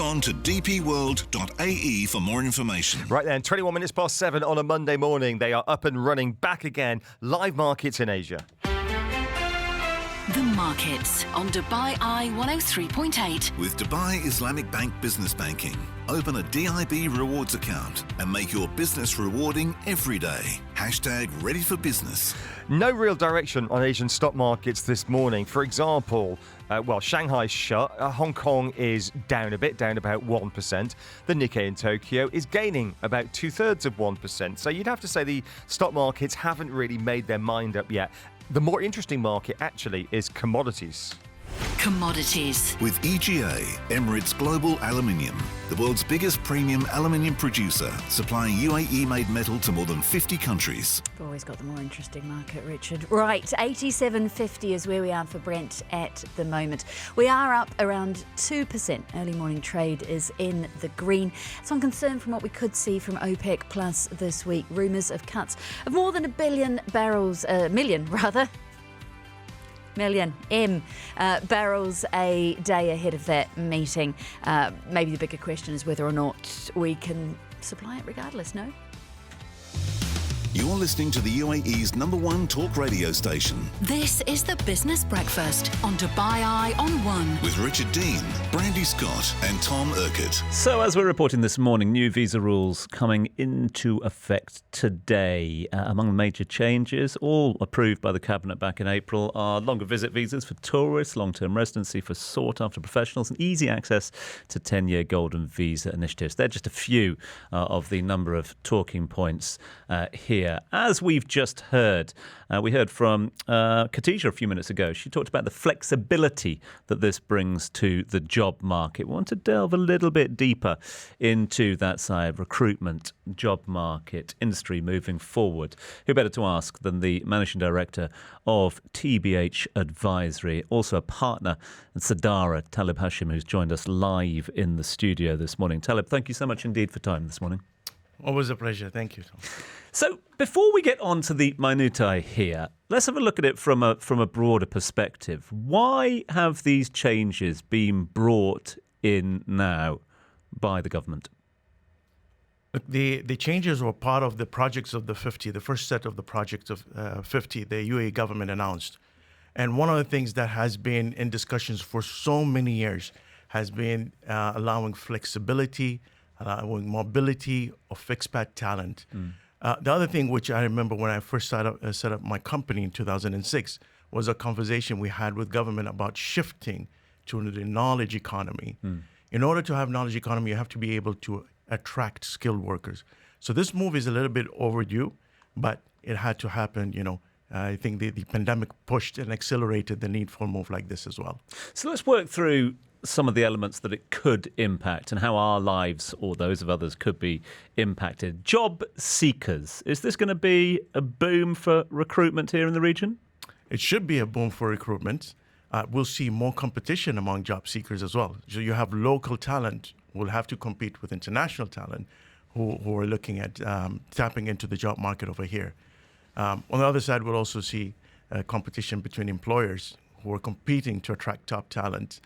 on to dpworld.ae for more information. Right then, 21 minutes past 7 on a Monday morning. They are up and running back again. Live markets in Asia. The markets on Dubai Eye 103.8. With Dubai Islamic Bank Business Banking. Open a DIB rewards account and make your business rewarding every day. Hashtag ready for business. No real direction on Asian stock markets this morning. For example, Shanghai's shut. Hong Kong is down a bit, down about 1%. The Nikkei in Tokyo is gaining about 2/3%. So you'd have to say the stock markets haven't really made their mind up yet. The more interesting market actually is commodities. Commodities. With EGA, Emirates Global Aluminium, the world's biggest premium aluminium producer, supplying UAE-made metal to more than 50 countries. We've always got the more interesting market, Richard. Right, 87.50 is where we are for Brent at the moment. We are up around 2%. Early morning trade is in the green. Some concern from what we could see from OPEC Plus this week. Rumours of cuts of more than million barrels a day ahead of that meeting. Maybe the bigger question is whether or not we can supply it regardless, no? You're listening to the UAE's #1 talk radio station. This is the Business Breakfast on Dubai Eye on 1. With Richard Dean, Brandy Scott and Tom Urquhart. So as we're reporting this morning, new visa rules coming into effect today. Among the major changes, all approved by the Cabinet back in April, are longer visit visas for tourists, long-term residency for sought-after professionals, and easy access to 10-year golden visa initiatives. They're just a few of the number of talking points here. As we've just heard, we heard from Khadija a few minutes ago. She talked about the flexibility that this brings to the job market. We want to delve a little bit deeper into that side, recruitment, job market, industry moving forward. Who better to ask than the Managing Director of TBH Advisory, also a partner at Sadara, Talib Hashim, who's joined us live in the studio this morning. Talib, thank you so much indeed for time this morning. Always a pleasure. Thank you, Tom. So before we get on to the minutiae here, let's have a look at it from a broader perspective. Why have these changes been brought in now by the government? Look, the changes were part of the projects of the 50, the first set of the projects of 50 the UAE government announced. And one of the things that has been in discussions for so many years has been allowing flexibility, allowing mobility of expat talent. The other thing which I remember when I first set up my company in 2006 was a conversation we had with government about shifting to the knowledge economy. In order to have knowledge economy, you have to be able to attract skilled workers. So this move is a little bit overdue, but it had to happen, I think the pandemic pushed and accelerated the need for a move like this as well. So let's work through some of the elements that it could impact and how our lives or those of others could be impacted. Job seekers. Is this going to be a boom for recruitment here in the region? It should be a boom for recruitment. We'll see more competition among job seekers as well. So you have local talent who will have to compete with international talent who are looking at tapping into the job market over here. On the other side, we'll also see competition between employers who are competing to attract top talent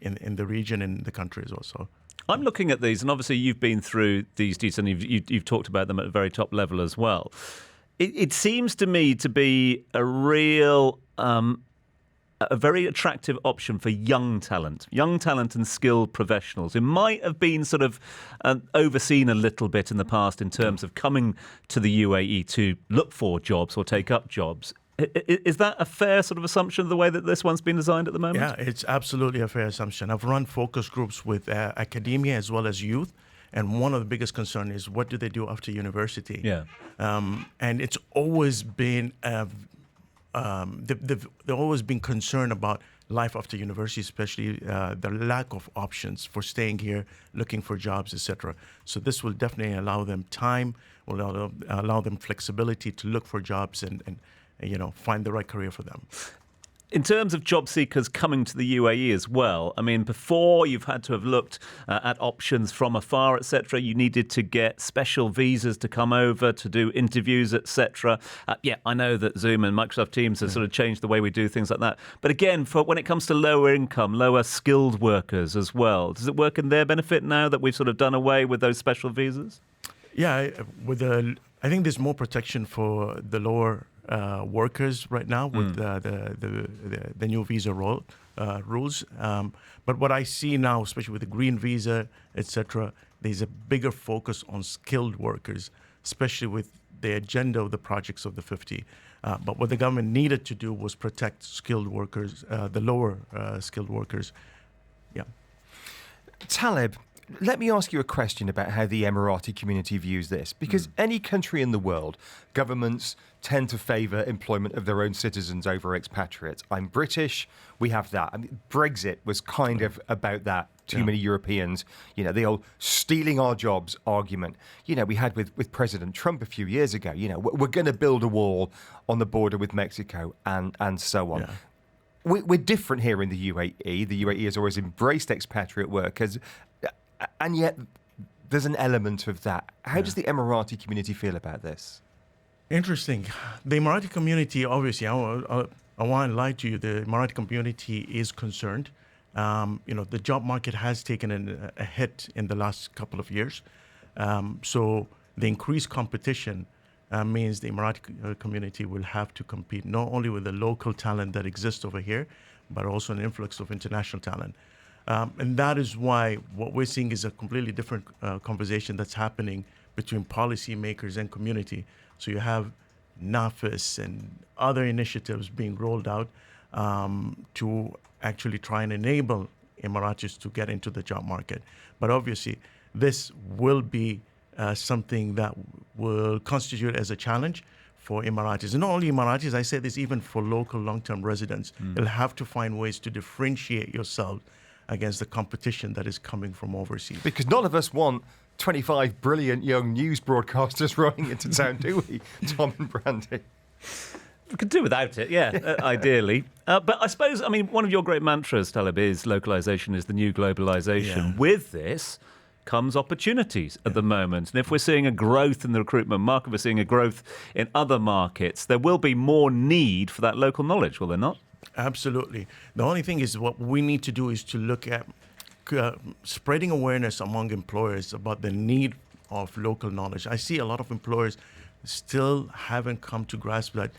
in the region and the country as well. So I'm looking at these, and obviously you've been through these details, and you've talked about them at a very top level as well. It seems to me to be a real, a very attractive option for young talent and skilled professionals who might have been sort of overseen a little bit in the past in terms of coming to the UAE to look for jobs or take up jobs. Is that a fair sort of assumption of the way that this one's been designed at the moment? Yeah, it's absolutely a fair assumption. I've run focus groups with academia as well as youth. And one of the biggest concerns is what do they do after university? Yeah. And it's always been, they've always been concerned about life after university, especially the lack of options for staying here, looking for jobs, etc. So this will definitely allow them time, will allow them flexibility to look for jobs and find the right career for them. In terms of job seekers coming to the UAE as well, I mean, before you've had to have looked at options from afar, etc. You needed to get special visas to come over to do interviews, etc. I know that Zoom and Microsoft Teams have sort of changed the way we do things like that. But again, for when it comes to lower income, lower skilled workers as well, does it work in their benefit now that we've sort of done away with those special visas? Yeah, I think there's more protection for the lower workers right now with the new visa rules. But what I see now, especially with the green visa, etc., there's a bigger focus on skilled workers, especially with the agenda of the projects of the 50. But what the government needed to do was protect skilled workers, the lower skilled workers. Yeah. Taleb, let me ask you a question about how the Emirati community views this. Because any country in the world, governments tend to favour employment of their own citizens over expatriates. I'm British, we have that. I mean, Brexit was kind of about that. Too many Europeans, the old stealing our jobs argument, we had with President Trump a few years ago, we're going to build a wall on the border with Mexico and so on. Yeah. We're different here in the UAE. The UAE has always embraced expatriate workers, and yet there's an element of that. How does the Emirati community feel about this? Interesting. The Emirati community, obviously, I won't lie to you, the Emirati community is concerned. The job market has taken a hit in the last couple of years. So the increased competition means the Emirati community will have to compete not only with the local talent that exists over here, but also an influx of international talent. And that is why what we're seeing is a completely different conversation that's happening between policymakers and community. So you have NAFIS and other initiatives being rolled out to actually try and enable Emiratis to get into the job market. But obviously, this will be something that will constitute as a challenge for Emiratis. And not only Emiratis, I say this even for local long-term residents. You'll have to find ways to differentiate yourself against the competition that is coming from overseas. Because none of us want 25 brilliant young news broadcasters running into town, do we, Tom and Brandy? We could do without it, ideally. But I suppose, one of your great mantras, Taleb, is localization is the new globalization. Yeah. With this comes opportunities at the moment. And if we're seeing a growth in the recruitment market, we're seeing a growth in other markets, there will be more need for that local knowledge, will there not? Absolutely. The only thing is what we need to do is to look at spreading awareness among employers about the need of local knowledge. I see a lot of employers still haven't come to grasp that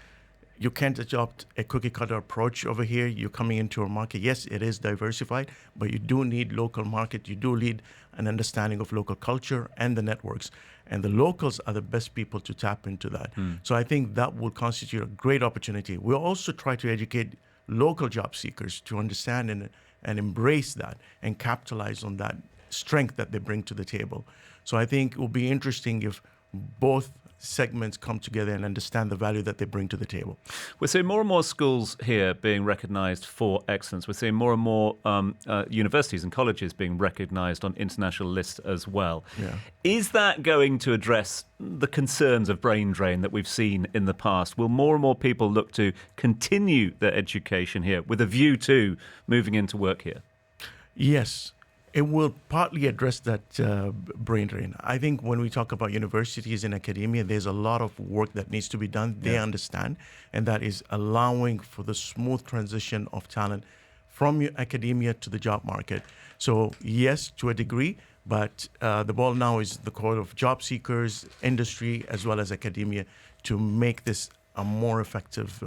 you can't adopt a cookie-cutter approach over here. You're coming into a market. Yes, it is diversified, but you do need local market. You do need an understanding of local culture and the networks. And the locals are the best people to tap into that. So I think that will constitute a great opportunity. We'll also try to educate local job seekers to understand and embrace that and capitalize on that strength that they bring to the table. So I think it will be interesting if both segments come together and understand the value that they bring to the table. We're seeing more and more schools here being recognised for excellence. We're seeing more and more universities and colleges being recognised on international lists as well. Yeah. Is that going to address the concerns of brain drain that we've seen in the past? Will more and more people look to continue their education here with a view to moving into work here? Yes. It will partly address that brain drain. I think when we talk about universities and academia, there's a lot of work that needs to be done. They understand, and that is allowing for the smooth transition of talent from academia to the job market. So yes, to a degree, but the ball now is the court of job seekers, industry, as well as academia to make this a more effective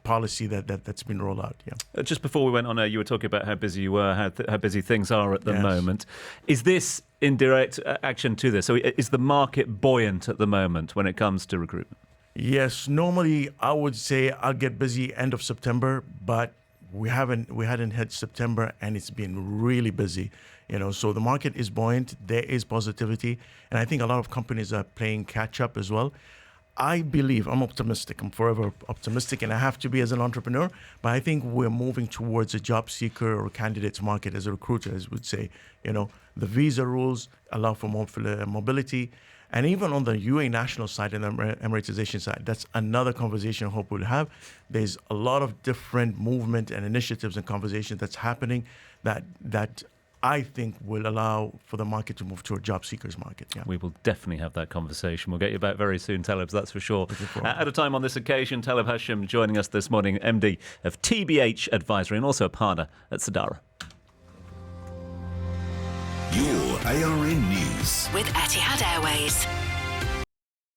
policy that's been rolled out. Yeah. Just before we went on air, you were talking about how busy you were, how busy things are at the moment. Is this in direct action to this? So is the market buoyant at the moment when it comes to recruitment? Yes. Normally, I would say I'll get busy end of September, but we hadn't hit September, and it's been really busy. So the market is buoyant. There is positivity, and I think a lot of companies are playing catch up as well. I believe, I'm optimistic, I'm forever optimistic, and I have to be as an entrepreneur, but I think we're moving towards a job seeker or candidates market as a recruiter, as would say. The visa rules allow for more mobility, And even on the UAE national side and the Emiratization side, that's another conversation I hope we'll have. There's a lot of different movement and initiatives and conversations that's happening that I think will allow for the market to move to a job seekers market. Yeah. We will definitely have that conversation. We'll get you back very soon, Taleb, that's for sure. At a time on this occasion, Taleb Hashim joining us this morning, MD of TBH Advisory and also a partner at Sadara. Your ARN News With Etihad Airways.